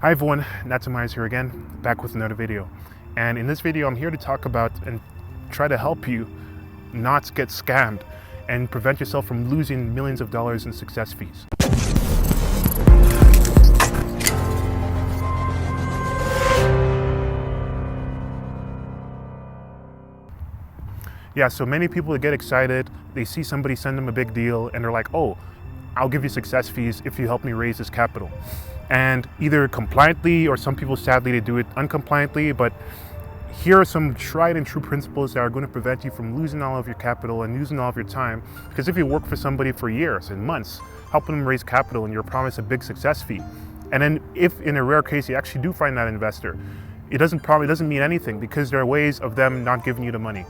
Hi everyone, Natsumize here again, back with another video. And in this video, I'm here to talk about and try to help you not get scammed and prevent yourself from losing millions of dollars in success fees. Yeah, so many people get excited, they see somebody send them a big deal and they're like, oh, I'll give you success fees if you help me raise this capital. And either compliantly, or some people sadly they do it uncompliantly, but here are some tried and true principles that are going to prevent you from losing all of your capital and losing all of your time. Because if you work for somebody for years and months, helping them raise capital and you're promised a big success fee, and then if in a rare case you actually do find that investor, it doesn't mean anything because there are ways of them not giving you the money.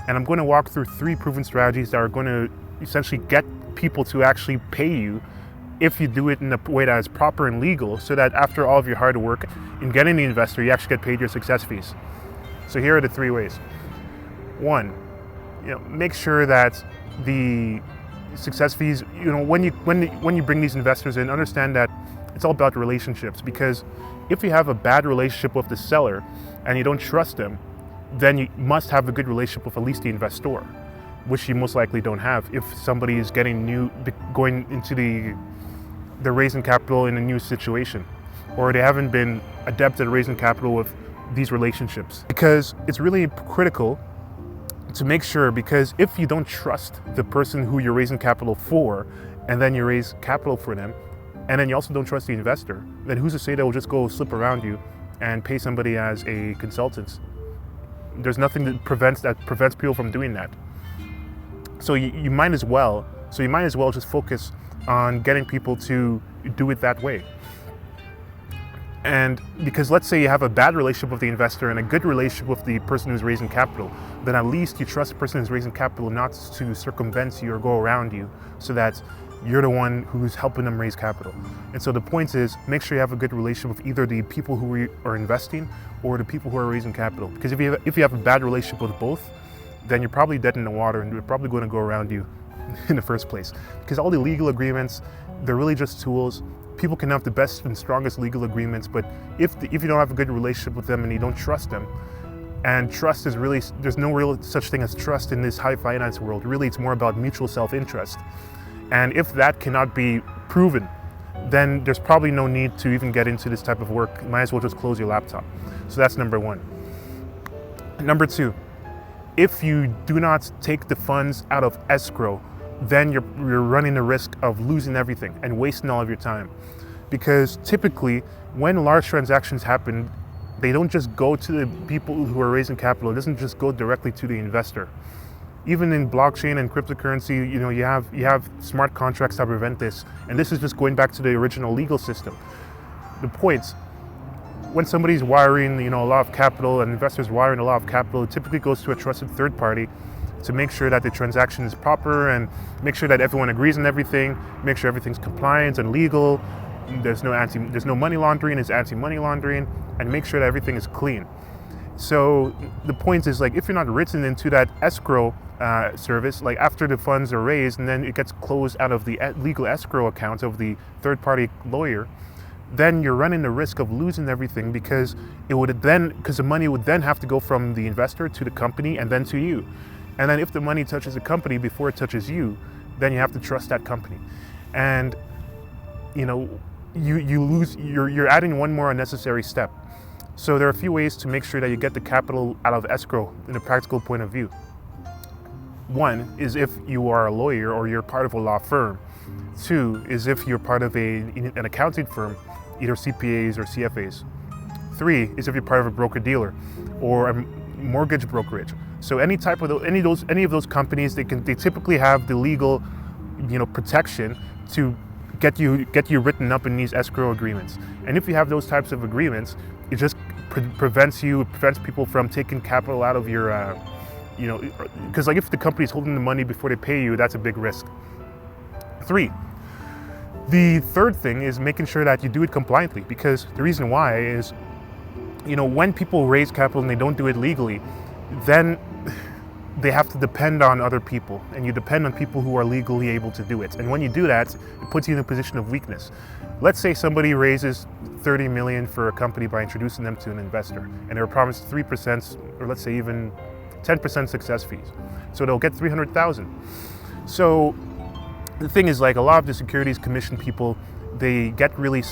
And I'm going to walk through 3 proven strategies that are going to essentially get people to actually pay you if you do it in a way that is proper and legal, so that after all of your hard work in getting the investor, you actually get paid your success fees. So here are the 3 ways. 1, make sure that the success fees, when you bring these investors in, understand that it's all about relationships. Because if you have a bad relationship with the seller and you don't trust them, then you must have a good relationship with at least the investor, which you most likely don't have if somebody is going into the raising capital in a new situation, or they haven't been adept at raising capital with these relationships. Because it's really critical to make sure, because if you don't trust the person who you're raising capital for, and then you raise capital for them, and then you also don't trust the investor, then who's to say they'll just go slip around you and pay somebody as a consultant? There's nothing that prevents people from doing that. So you might as well just focus on getting people to do it that way. And because let's say you have a bad relationship with the investor and a good relationship with the person who's raising capital, then at least you trust the person who's raising capital not to circumvent you or go around you, so that you're the one who's helping them raise capital. And so the point is, make sure you have a good relationship with either the people who are investing or the people who are raising capital. Because if you have a bad relationship with both, then you're probably dead in the water and they're probably going to go around you in the first place. Because all the legal agreements, they're really just tools. People can have the best and strongest legal agreements, but if you don't have a good relationship with them and you don't trust them, and trust is really, there's no real such thing as trust in this high finance world. Really, it's more about mutual self-interest. And if that cannot be proven, then there's probably no need to even get into this type of work. You might as well just close your laptop. So that's number 1. Number 2, if you do not take the funds out of escrow, then you're running the risk of losing everything and wasting all of your time. Because typically, when large transactions happen, they don't just go to the people who are raising capital. It doesn't just go directly to the investor. Even in blockchain and cryptocurrency, you have smart contracts that prevent this. And this is just going back to the original legal system. The point, when somebody's wiring, a lot of capital, and investors wiring a lot of capital, it typically goes to a trusted third party to make sure that the transaction is proper and make sure that everyone agrees on everything, make sure everything's compliant and legal. There's no money laundering, it's anti-money laundering, and make sure that everything is clean. So the point is, like, if you're not written into that escrow service, like after the funds are raised and then it gets closed out of the legal escrow account of the third-party lawyer, then you're running the risk of losing everything, because the money would then have to go from the investor to the company and then to you. And then if the money touches the company before it touches you, then you have to trust that company. And you're adding one more unnecessary step. So there are a few ways to make sure that you get the capital out of escrow in a practical point of view. 1 is if you are a lawyer or you're part of a law firm. 2 is if you're part of an accounting firm, either CPAs or CFAs. 3 is if you're part of a broker-dealer or a mortgage brokerage. So any of those companies, they typically have the legal, protection to get you written up in these escrow agreements. And if you have those types of agreements, it just prevents people from taking capital out of your, because like if the company is holding the money before they pay you, that's a big risk. 3, the third thing is making sure that you do it compliantly, because the reason why is, when people raise capital and they don't do it legally, then they have to depend on other people, and you depend on people who are legally able to do it. And when you do that, it puts you in a position of weakness. Let's say somebody raises 30 million for a company by introducing them to an investor, and they're promised 3%, or let's say even 10% success fees. So they'll get 300,000. So the thing is, like, a lot of the Securities Commission people, they get really,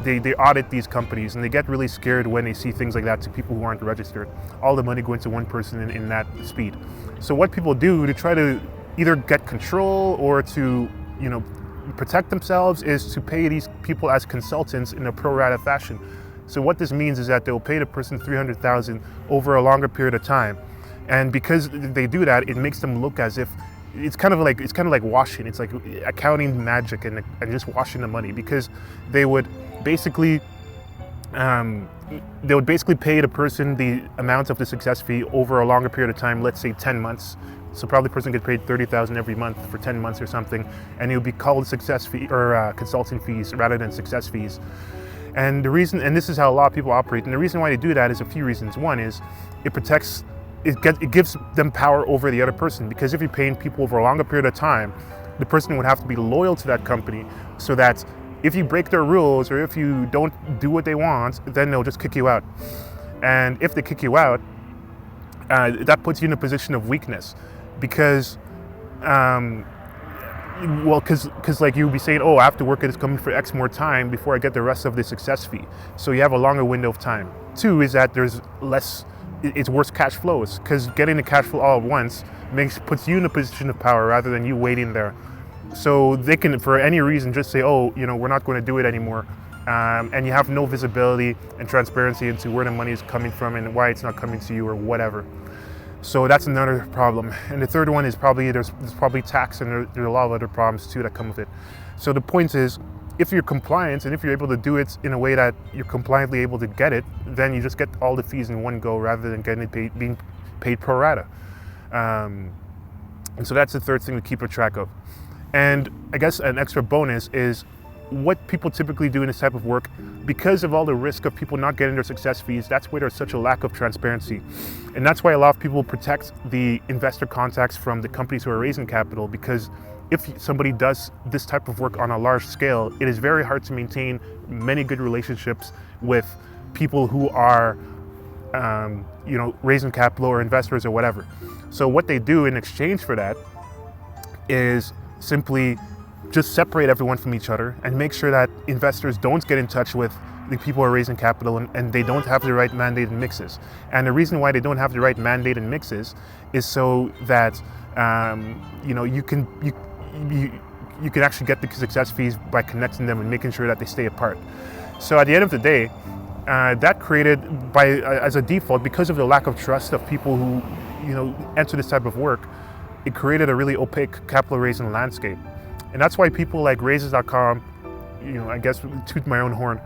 they audit these companies, and they get really scared when they see things like that to people who aren't registered. All the money going to one person in that speed. So what people do to try to either get control or to, protect themselves is to pay these people as consultants in a pro rata fashion. So what this means is that they'll pay the person 300,000 over a longer period of time. And because they do that, it makes them look as if it's kind of like washing. It's like accounting magic and just washing the money, because they would basically pay the person the amount of the success fee over a longer period of time, let's say 10 months. So probably the person gets paid 30,000 every month for 10 months or something, and it would be called success fee or consulting fees rather than success fees. And the reason, and this is how a lot of people operate, and the reason why they do that is a few reasons. One is it gives them power over the other person, because if you're paying people over a longer period of time, the person would have to be loyal to that company, so that if you break their rules or if you don't do what they want, then they'll just kick you out. And if they kick you out, that puts you in a position of weakness, because like you'll be saying, oh, I have to work at this company for X more time before I get the rest of the success fee. So you have a longer window of time. Two is that it's worse cash flows, because getting the cash flow all at once puts you in a position of power rather than you waiting there. So they can, for any reason, just say, oh, we're not going to do it anymore. And you have no visibility and transparency into where the money is coming from and why it's not coming to you or whatever. So that's another problem. And the third one is there's probably tax, and there's a lot of other problems too that come with it. So the point is, if you're compliant and if you're able to do it in a way that you're compliantly able to get it, then you just get all the fees in one go rather than being paid pro rata. And so that's the third thing to keep a track of. And I guess an extra bonus is what people typically do in this type of work. Because of all the risk of people not getting their success fees, that's why there's such a lack of transparency. And that's why a lot of people protect the investor contacts from the companies who are raising capital, because if somebody does this type of work on a large scale, it is very hard to maintain many good relationships with people who are raising capital or investors or whatever. So what they do in exchange for that is simply just separate everyone from each other and make sure that investors don't get in touch with the people who are raising capital, and they don't have the right mandate and mixes. And the reason why they don't have the right mandate and mixes is so that you can actually get the success fees by connecting them and making sure that they stay apart. So at the end of the day, that created as a default, because of the lack of trust of people who enter this type of work, it created a really opaque capital raising landscape. And that's why people like Raises.com, I guess, toot my own horn,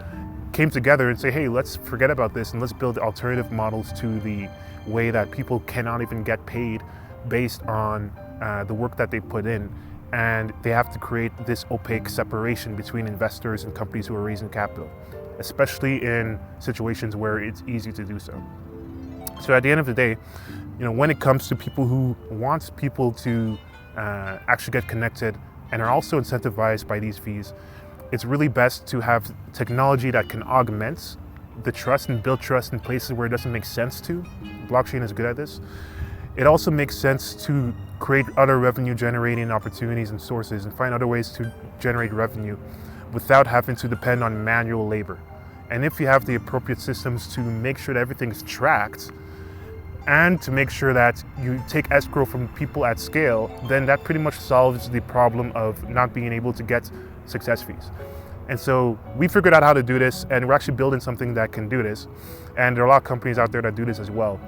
came together and say, hey, let's forget about this and let's build alternative models to the way that people cannot even get paid based on the work that they put in. And they have to create this opaque separation between investors and companies who are raising capital, especially in situations where it's easy to do so. So at the end of the day, when it comes to people who want people to actually get connected and are also incentivized by these fees, it's really best to have technology that can augment the trust and build trust in places where it doesn't make sense to. Blockchain is good at this. It also makes sense to create other revenue generating opportunities and sources and find other ways to generate revenue without having to depend on manual labor. And if you have the appropriate systems to make sure that everything's tracked and to make sure that you take escrow from people at scale, then that pretty much solves the problem of not being able to get success fees. And so we figured out how to do this, and we're actually building something that can do this. And there are a lot of companies out there that do this as well.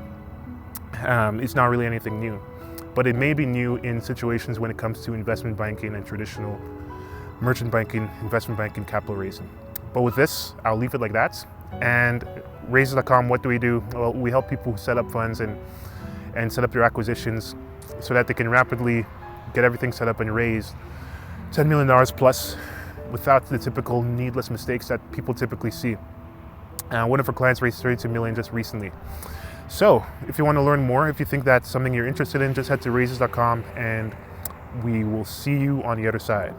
It's not really anything new, but it may be new in situations when it comes to investment banking and traditional merchant banking, investment banking, capital raising. But with this, I'll leave it like that. And Raises.com, what do we do? Well, we help people set up funds and set up their acquisitions so that they can rapidly get everything set up and raise $10 million plus without the typical needless mistakes that people typically see. One of our clients raised $32 million just recently. So if you want to learn more, if you think that's something you're interested in, just head to raises.com and we will see you on the other side.